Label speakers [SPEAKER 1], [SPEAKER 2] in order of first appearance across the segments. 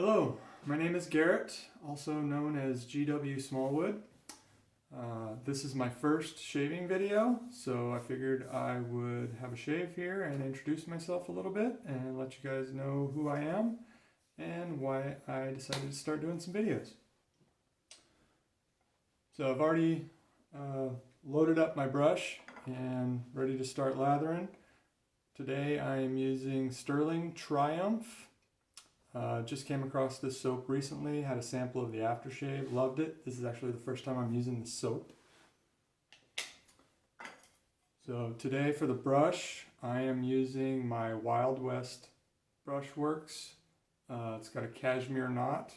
[SPEAKER 1] Hello, my name is Garrett, also known as gwsmallwood. This is my first shaving video, so I figured I would have a shave here and introduce myself a little bit and let you guys know who I am and why I decided to start doing some videos. So I've already loaded up my brush and ready to start lathering. Today I am using Stirling Triumph. Just came across this soap recently, had a sample of the Aftershave, loved it. This is actually the first time I'm using the soap. So today for the brush, I am using my Wild West Brushworks. It's got a cashmere knot.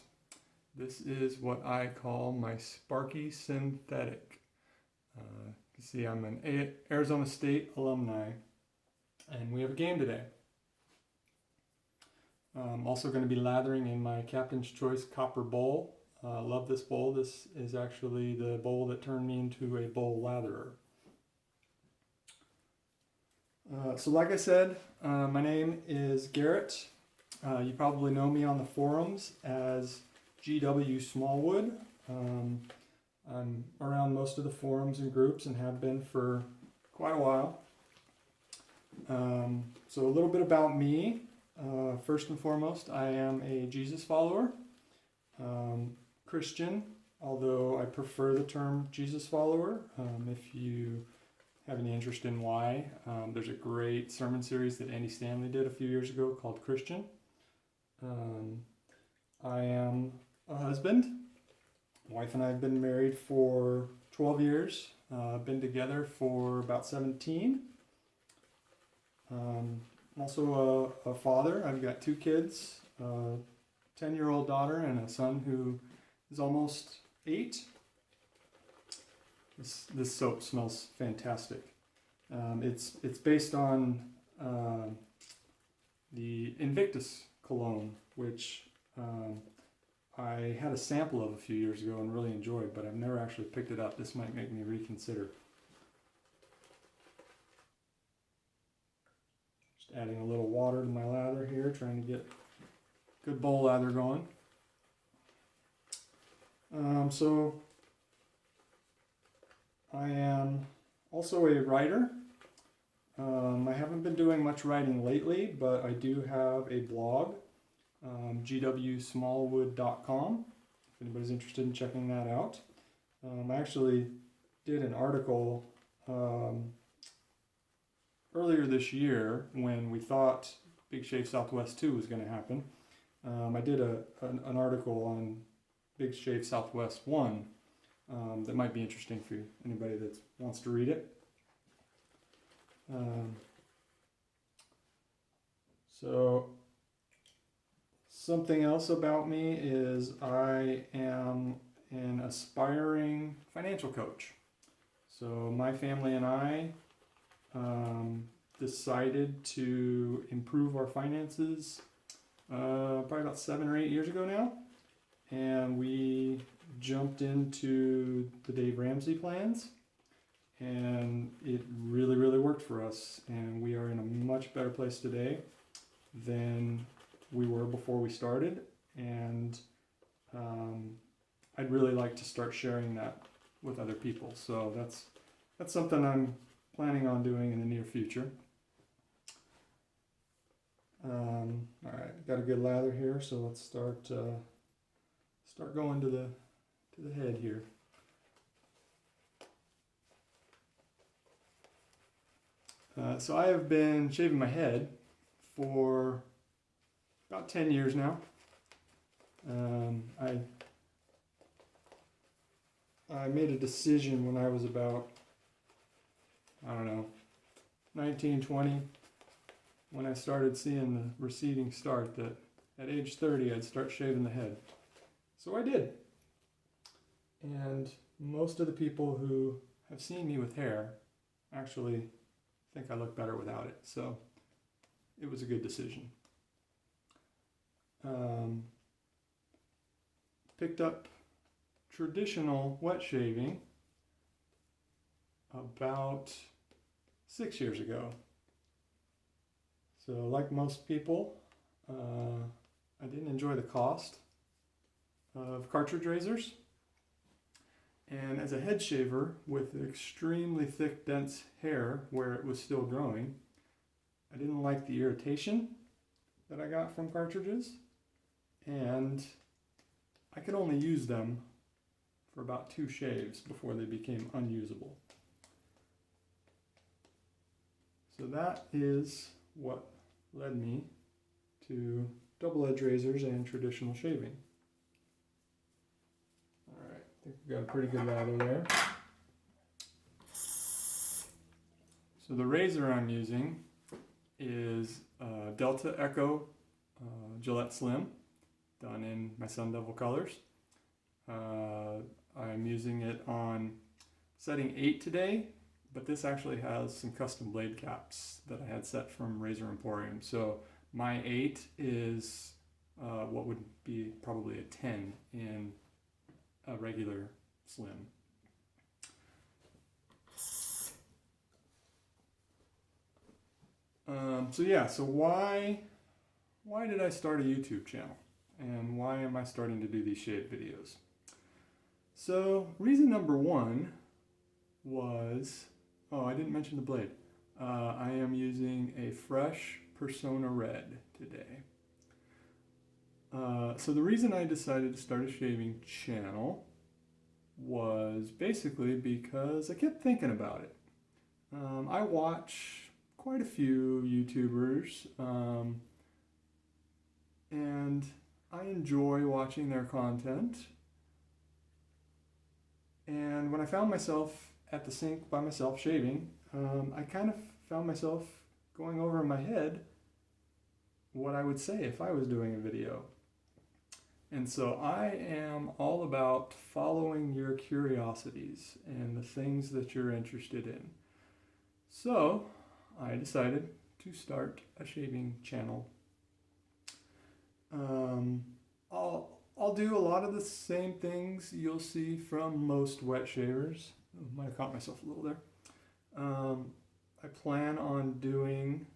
[SPEAKER 1] This is what I call my Sparky synthetic. You can see I'm an Arizona State alumni, and we have a game today. I'm also going to be lathering in my Captain's Choice copper bowl. Love this bowl. This is actually the bowl that turned me into a bowl latherer. So like I said, my name is Garrett. You probably know me on the forums as gwsmallwood. I'm around most of the forums and groups and have been for quite a while. So a little bit about me. First and foremost, I am a Jesus follower, Christian, although I prefer the term Jesus follower. If you have any interest in why, there's a great sermon series that Andy Stanley did a few years ago called Christian. I am a husband. My wife and I have been married for 12 years, been together for about 17. I'm also a father. I've got 2 kids, a 10-year-old daughter and a son who is almost 8. This soap smells fantastic. It's based on the Invictus cologne, which I had a sample of a few years ago and really enjoyed, but I've never actually picked it up. This might make me reconsider. Adding a little water to my lather here, trying to get good bowl lather going. So I am also a writer. I haven't been doing much writing lately, but I do have a blog, gwsmallwood.com, if anybody's interested in checking that out. I actually did an article earlier this year when we thought Big Shave Southwest 2 was going to happen. I did an article on Big Shave Southwest 1 that might be interesting for anybody that wants to read it. So something else about me is I am an aspiring financial coach. So my family and I decided to improve our finances probably about 7 or 8 years ago now, and we jumped into the Dave Ramsey plans, and it really worked for us, and we are in a much better place today than we were before we started, and I'd really like to start sharing that with other people. So that's something I'm planning on doing in the near future. Alright, got a good lather here, so let's start going to the head here. So I have been shaving my head for about 10 years now. I made a decision when I was about, I don't know, 19, 20, when I started seeing the receding start, that at age 30 I'd start shaving the head. So I did. And most of the people who have seen me with hair actually think I look better without it. So it was a good decision. Picked up traditional wet shaving about 6 years ago. So like most people, I didn't enjoy the cost of cartridge razors. And as a head shaver with extremely thick, dense hair where it was still growing, I didn't like the irritation that I got from cartridges, and I could only use them for about 2 shaves before they became unusable. So that is what led me to double-edge razors and traditional shaving. Alright, I think we've got a pretty good lather there. So the razor I'm using is Delta Echo Gillette Slim, done in my Sun Devil colors. I'm using it on setting 8 today, but this actually has some custom blade caps that I had set from Razor Emporium. So my 8 is what would be probably a 10 in a regular Slim. So why did I start a YouTube channel? And why am I starting to do these shave videos? So reason number 1 was, I didn't mention the blade. I am using a fresh Personna Red today. So the reason I decided to start a shaving channel was basically because I kept thinking about it. I watch quite a few YouTubers, and I enjoy watching their content. And when I found myself at the sink by myself shaving, I kind of found myself going over in my head what I would say if I was doing a video. And so I am all about following your curiosities and the things that you're interested in. So I decided to start a shaving channel. I'll do a lot of the same things you'll see from most wet shavers. Might have caught myself a little there. I plan on doing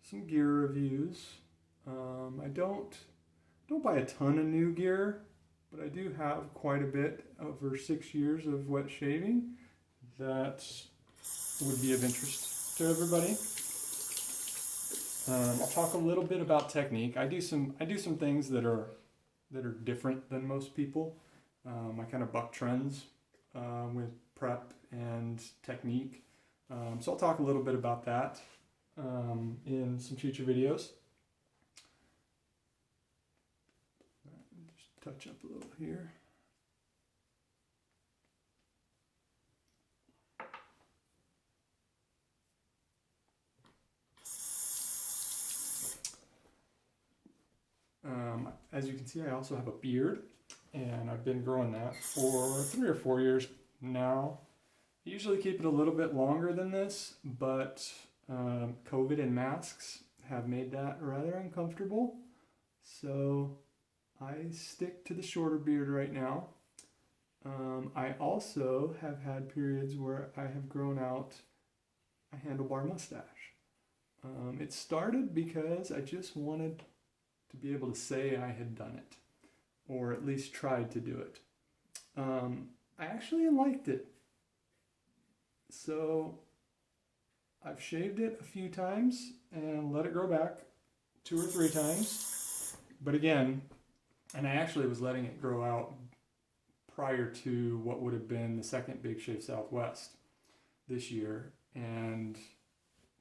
[SPEAKER 1] some gear reviews. I don't buy a ton of new gear, but I do have quite a bit over 6 years of wet shaving that would be of interest to everybody. I'll talk a little bit about technique. I do some things that are different than most people. I kind of buck trends with prep and technique. So I'll talk a little bit about that in some future videos. Just touch up a little here. As you can see, I also have a beard, and I've been growing that for 3 or 4 years now. I usually keep it a little bit longer than this, but COVID and masks have made that rather uncomfortable. So I stick to the shorter beard right now. I also have had periods where I have grown out a handlebar mustache. It started because I just wanted to be able to say I had done it, or at least tried to do it. I actually liked it. So I've shaved it a few times and let it grow back 2 or 3 times. But again, and I actually was letting it grow out prior to what would have been the second Big Shave Southwest this year. And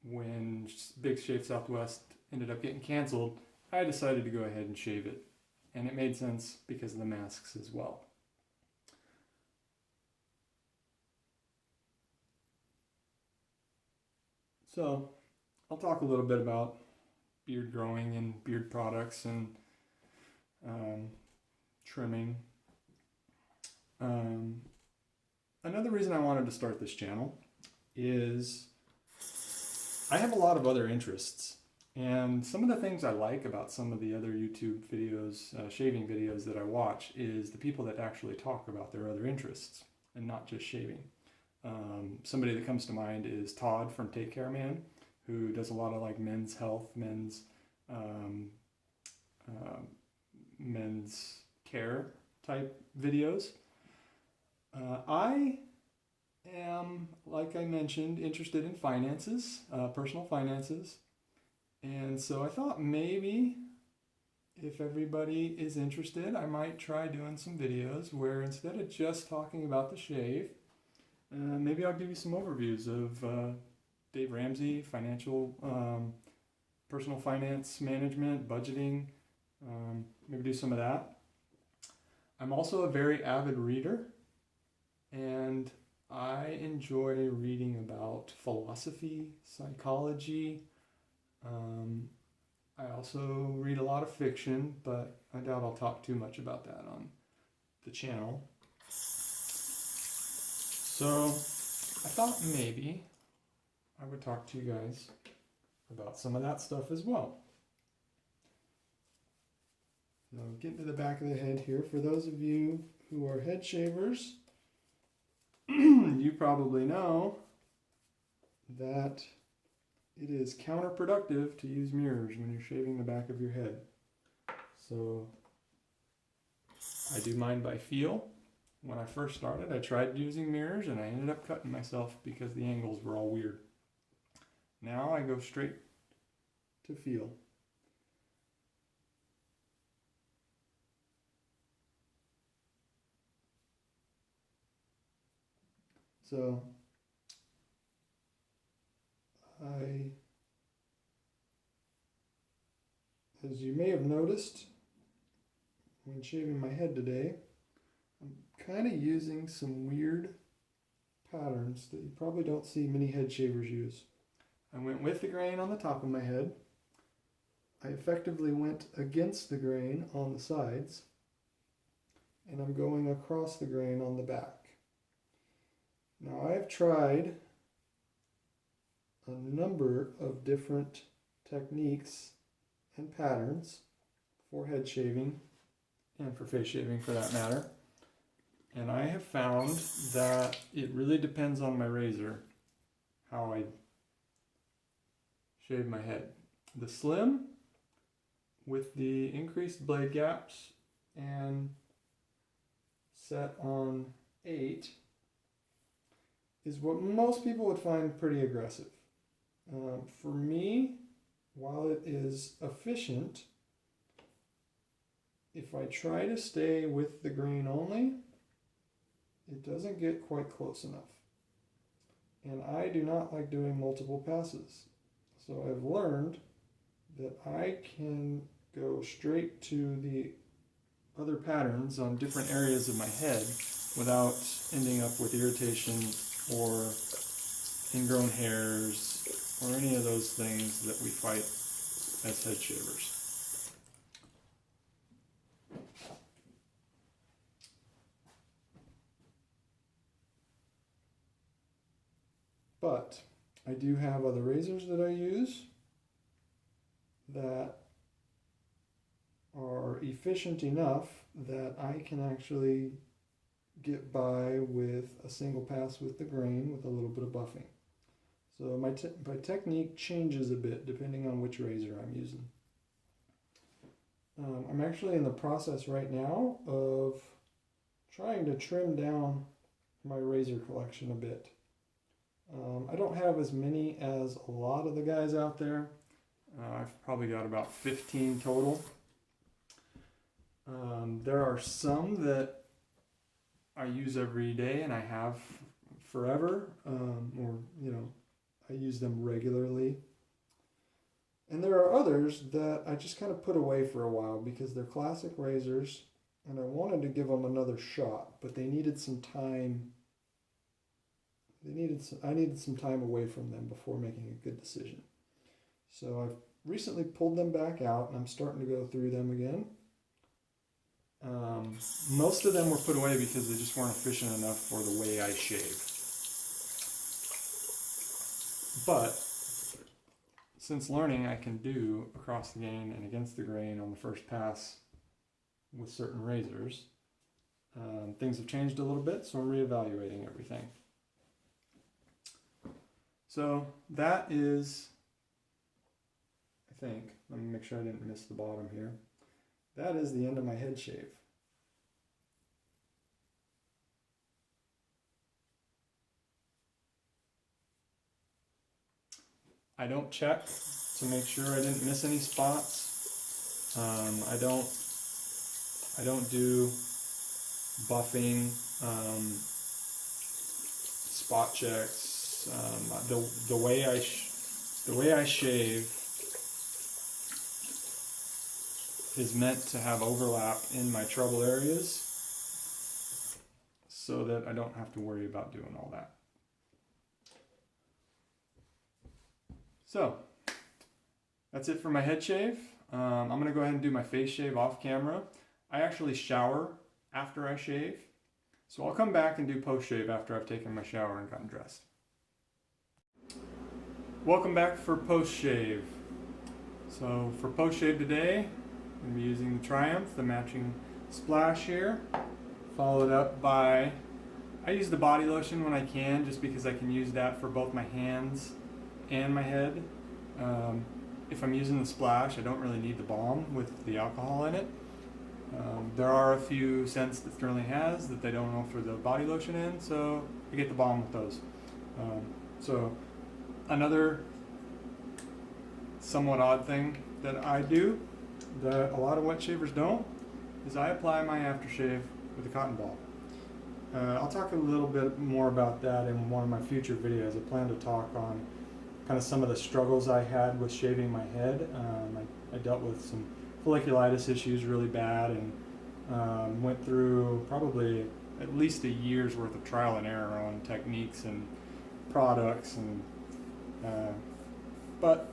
[SPEAKER 1] when Big Shave Southwest ended up getting canceled, I decided to go ahead and shave it. And it made sense because of the masks as well. So I'll talk a little bit about beard growing and beard products and trimming. Another reason I wanted to start this channel is I have a lot of other interests. And some of the things I like about some of the other YouTube videos, shaving videos that I watch, is the people that actually talk about their other interests and not just shaving. Somebody that comes to mind is Todd from Take Care Man, who does a lot of like men's health, men's men's care type videos. I am, like I mentioned, interested in finances, personal finances. And so I thought maybe if everybody is interested, I might try doing some videos where instead of just talking about the shave, maybe I'll give you some overviews of Dave Ramsey, financial, personal finance management, budgeting, maybe do some of that. I'm also a very avid reader, and I enjoy reading about philosophy, psychology. I also read a lot of fiction, but I doubt I'll talk too much about that on the channel. So I thought maybe I would talk to you guys about some of that stuff as well. Now, getting to the back of the head here, for those of you who are head shavers, you probably know that it is counterproductive to use mirrors when you're shaving the back of your head. So I do mine by feel. When I first started, I tried using mirrors and I ended up cutting myself because the angles were all weird. Now I go straight to feel. So as you may have noticed when shaving my head today, I'm kind of using some weird patterns that you probably don't see many head shavers use. I went with the grain on the top of my head. I effectively went against the grain on the sides, and I'm going across the grain on the back. Now I have tried a number of different techniques and patterns for head shaving and for face shaving for that matter, and I have found that it really depends on my razor how I shave my head. The slim with the increased blade gaps and set on 8 is what most people would find pretty aggressive. For me, while it is efficient, if I try to stay with the grain only, it doesn't get quite close enough. And I do not like doing multiple passes. So I've learned that I can go straight to the other patterns on different areas of my head without ending up with irritation or ingrown hairs or any of those things that we fight as head shavers. But I do have other razors that I use that are efficient enough that I can actually get by with a single pass with the grain with a little bit of buffing. So my technique changes a bit depending on which razor I'm using. I'm actually in the process right now of trying to trim down my razor collection a bit. I don't have as many as a lot of the guys out there. I've probably got about 15 total. There are some that I use every day and I have forever, or I use them regularly. And there are others that I just kind of put away for a while because they're classic razors and I wanted to give them another shot, but they needed some time. I needed some time away from them before making a good decision. So I've recently pulled them back out and I'm starting to go through them again. Most of them were put away because they just weren't efficient enough for the way I shave. But since learning I can do across the grain and against the grain on the first pass with certain razors, things have changed a little bit, so I'm reevaluating everything. So that is, I think, let me make sure I didn't miss the bottom here. that is the end of my head shave. I don't check to make sure I didn't miss any spots. I don't do buffing, spot checks. The way I shave is meant to have overlap in my trouble areas so that I don't have to worry about doing all that. So that's it for my head shave. I'm gonna go ahead and do my face shave off camera. I actually shower after I shave, so I'll come back and do post shave after I've taken my shower and gotten dressed. Welcome back for post shave. So for post shave today, I'm going to be using the Triumph, the matching splash here, followed up by, I use the body lotion when I can, just because I can use that for both my hands and my head. If I'm using the splash, I don't really need the balm with the alcohol in it. There are a few scents that Stirling has that they don't offer the body lotion in, so I get the balm with those. So another somewhat odd thing that I do that a lot of wet shavers don't is I apply my aftershave with a cotton ball. I'll talk a little bit more about that in one of my future videos. I plan to talk on kind of some of the struggles I had with shaving my head. I dealt with some folliculitis issues really bad, and went through probably at least a year's worth of trial and error on techniques and products, and but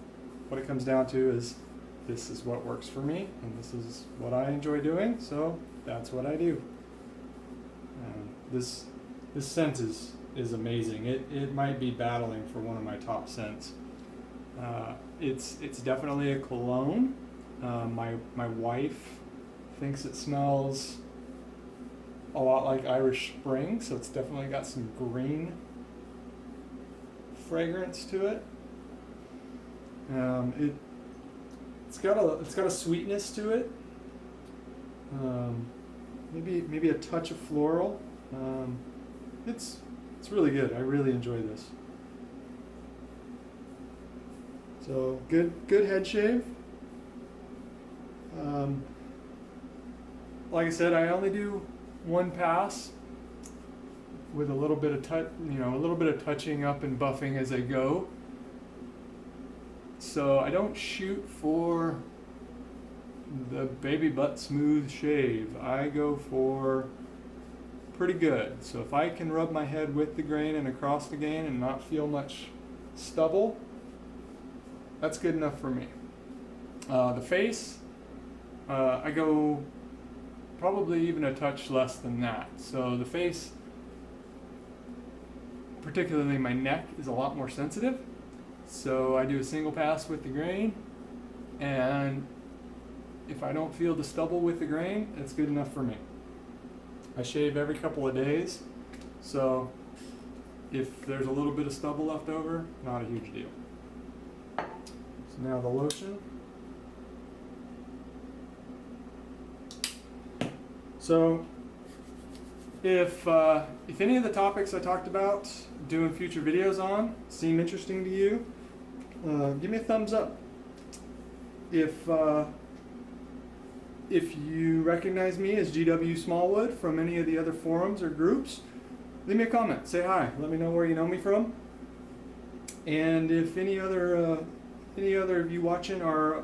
[SPEAKER 1] what it comes down to is this is what works for me, and this is what I enjoy doing, so that's what I do. This scent is amazing. It might be battling for one of my top scents. It's definitely a cologne. My wife thinks it smells a lot like Irish Spring, so it's definitely got some green fragrance to it. It's got a sweetness to it. Maybe a touch of floral. It's really good. I really enjoy this. So good head shave. Like I said, I only do one pass with a little bit of touching up and buffing as I go. So I don't shoot for the baby butt smooth shave. I go for pretty good. So if I can rub my head with the grain and across the grain and not feel much stubble, that's good enough for me. The face, I go probably even a touch less than that. So the face, particularly my neck, is a lot more sensitive. So I do a single pass with the grain, and if I don't feel the stubble with the grain, it's good enough for me. I shave every couple of days, so if there's a little bit of stubble left over, not a huge deal. So now the lotion. So if any of the topics I talked about doing future videos on seem interesting to you, give me a thumbs up. If you recognize me as gwsmallwood from any of the other forums or groups, leave me a comment. Say hi. Let me know where you know me from. And if any other of you watching are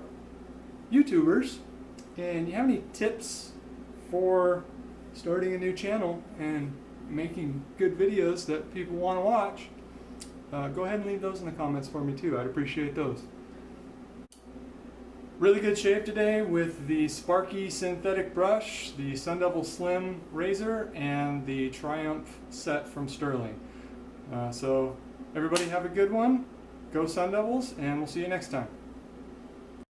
[SPEAKER 1] YouTubers and you have any tips for starting a new channel and making good videos that people want to watch, go ahead and leave those in the comments for me too. I'd appreciate those. Really good shave today with the Sparky synthetic brush, the Sun Devil Slim razor, and the Triumph set from Stirling. So everybody have a good one. Go Sun Devils, and we'll see you next time.